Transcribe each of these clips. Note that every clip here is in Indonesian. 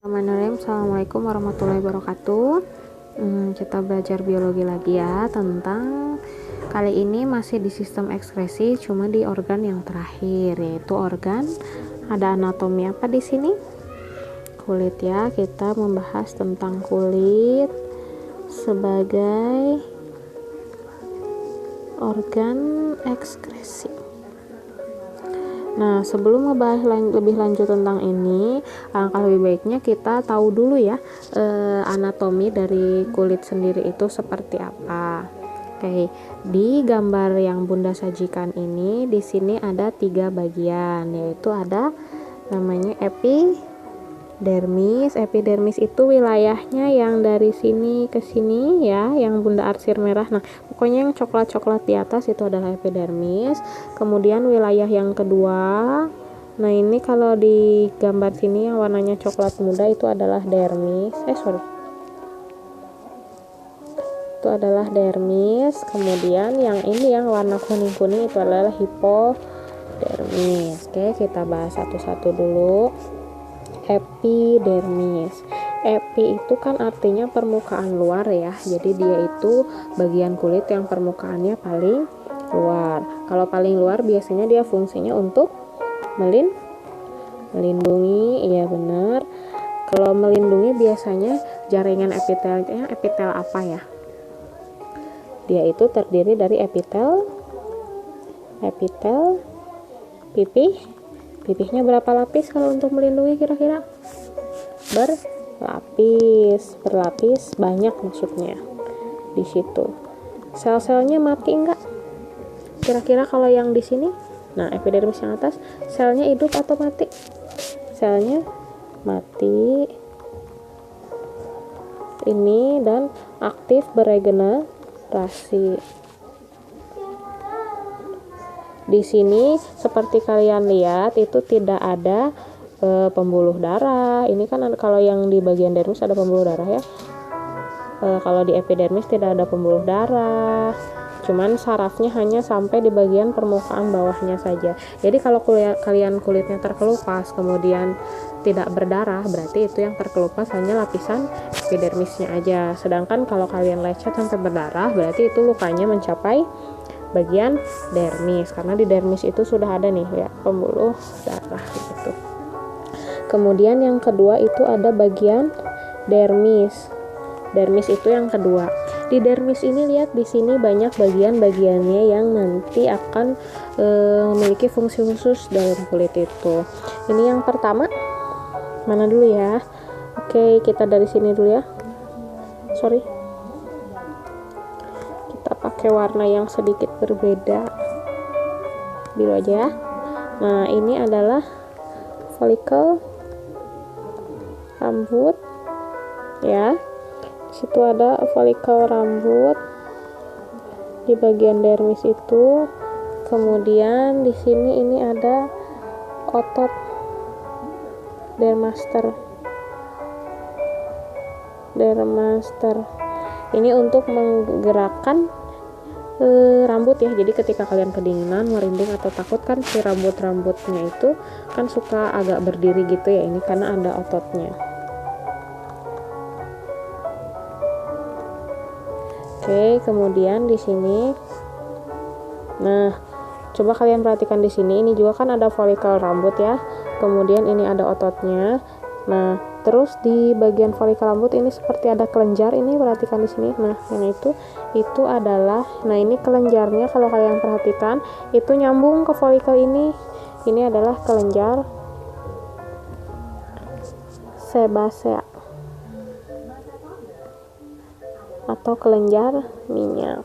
Bismillahirrahmanirrahim. Assalamualaikum warahmatullahi wabarakatuh. Kita belajar biologi lagi ya, tentang kali ini masih di sistem ekskresi, cuma di organ yang terakhir, yaitu organ. Ada anatomi apa di sini? Kulit ya. Kita membahas tentang kulit sebagai organ ekskresi. Nah, sebelum ngebahas lebih lanjut tentang ini, alangkah lebih baiknya kita tahu dulu ya anatomi dari kulit sendiri itu seperti apa. Oke, di gambar yang Bunda sajikan ini, di sini ada 3 bagian, yaitu ada namanya epidermis. Epidermis itu wilayahnya yang dari sini ke sini ya, yang Bunda arsir merah. Nah, pokoknya yang coklat-coklat di atas itu adalah epidermis. Kemudian wilayah yang kedua, nah ini kalau di gambar sini yang warnanya coklat muda itu adalah dermis. Itu adalah dermis. Kemudian yang ini yang warna kuning-kuning itu adalah hipodermis. Oke, kita bahas satu-satu dulu. Epidermis. Epi itu kan artinya permukaan luar ya. Jadi dia itu bagian kulit yang permukaannya paling luar. Kalau paling luar biasanya dia fungsinya untuk melindungi, iya benar. Kalau melindungi biasanya jaringan epitelnya epitel apa ya? Dia itu terdiri dari epitel pipih. Pipihnya berapa lapis kalau untuk melindungi kira-kira? Berlapis banyak maksudnya di situ. Sel-selnya mati enggak? Kira-kira kalau yang di sini, nah epidermis yang atas, selnya hidup atau mati? Selnya mati. Ini dan aktif beregenerasi. Di sini seperti kalian lihat itu tidak ada pembuluh darah. Ini kan kalau yang di bagian dermis ada pembuluh darah ya. Kalau di epidermis tidak ada pembuluh darah. Cuman sarafnya hanya sampai di bagian permukaan bawahnya saja. Jadi kalau kalian kulitnya terkelupas kemudian tidak berdarah, berarti itu yang terkelupas hanya lapisan epidermisnya aja. Sedangkan kalau kalian lecet sampai berdarah, berarti itu lukanya mencapai bagian dermis, karena di dermis itu sudah ada nih ya pembuluh darah gitu. Kemudian yang kedua itu ada bagian dermis. Dermis itu yang kedua. Di dermis ini lihat di sini banyak bagian-bagiannya yang nanti akan memiliki fungsi khusus dalam kulit itu. Ini yang pertama. Mana dulu ya? Oke, kita dari sini dulu ya. Kita pakai warna yang sedikit berbeda, biru aja ya. Nah, ini adalah folikel rambut ya. Di situ ada folikel rambut di bagian dermis itu. Kemudian di sini ini ada otot dermaster. Ini untuk menggerakkan rambut ya. Jadi ketika kalian kedinginan, merinding atau takut kan si rambutnya itu kan suka agak berdiri gitu ya. Ini karena ada ototnya. Oke, kemudian di sini, nah coba kalian perhatikan di sini. Ini juga kan ada folikel rambut ya. Kemudian ini ada ototnya. Nah, terus di bagian folikel rambut ini seperti ada kelenjar. Ini perhatikan di sini. Nah, yang itu adalah, nah ini kelenjarnya kalau kalian perhatikan itu nyambung ke folikel ini. Ini adalah kelenjar sebasea atau kelenjar minyak.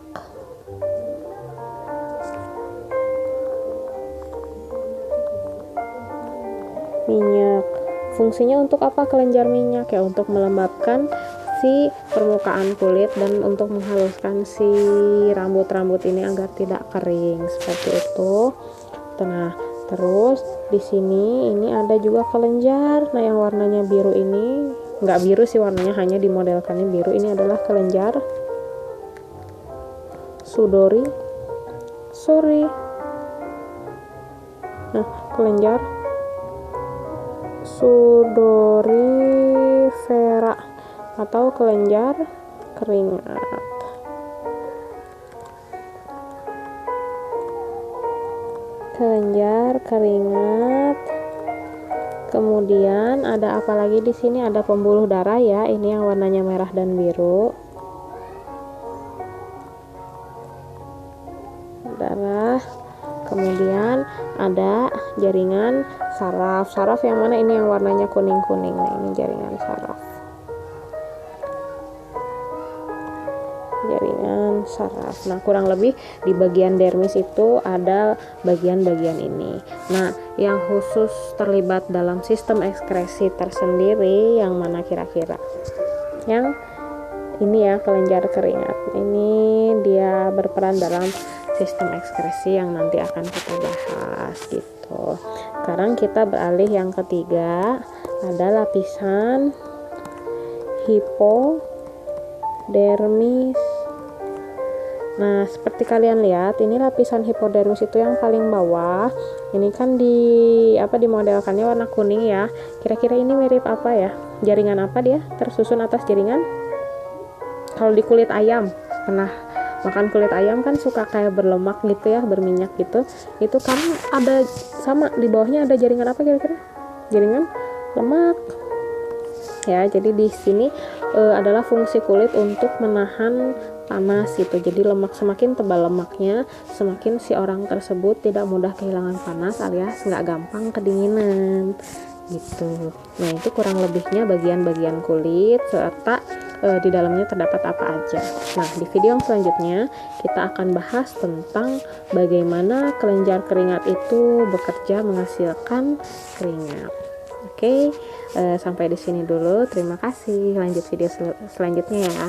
Fungsinya untuk apa kelenjar minyak ya? Untuk melembabkan si permukaan kulit dan untuk menghaluskan si rambut-rambut ini agar tidak kering seperti itu. Nah, terus di sini ini ada juga kelenjar. Nah, yang warnanya biru ini nggak biru sih warnanya, hanya dimodelkannya biru. Ini adalah kelenjar sudori. Nah, kelenjar sudori atau kelenjar keringat. Kelenjar keringat. Kemudian ada apa lagi di sini? Ada pembuluh darah ya. Ini yang warnanya merah dan biru. Darah. Kemudian ada jaringan saraf. Saraf yang mana? Ini yang warnanya kuning-kuning. Nah, ini jaringan saraf. Jaringan saraf. Nah, kurang lebih di bagian dermis itu ada bagian-bagian ini. Nah, yang khusus terlibat dalam sistem ekskresi tersendiri yang mana kira-kira? Yang ini ya, kelenjar keringat. Ini dia berperan dalam sistem ekskresi yang nanti akan kita bahas gitu. Sekarang kita beralih yang ketiga, ada lapisan hipodermis. Nah, seperti kalian lihat, ini lapisan hipodermis itu yang paling bawah. Ini kan dimodelkannya warna kuning ya. Kira-kira ini mirip apa ya? Jaringan apa dia? Tersusun atas jaringan? Kalau di kulit ayam, pernah makan kulit ayam kan suka kayak berlemak gitu ya, berminyak gitu. Itu kan ada sama di bawahnya ada jaringan apa kira-kira? Jaringan lemak. Ya, jadi di sini adalah fungsi kulit untuk menahan panas gitu. Jadi semakin tebal lemaknya, semakin si orang tersebut tidak mudah kehilangan panas alias nggak gampang kedinginan gitu. Nah, itu kurang lebihnya bagian-bagian kulit serta di dalamnya terdapat apa aja. Nah, di video yang selanjutnya kita akan bahas tentang bagaimana kelenjar keringat itu bekerja menghasilkan keringat. Oke, sampai di sini dulu. Terima kasih. Lanjut video selanjutnya ya.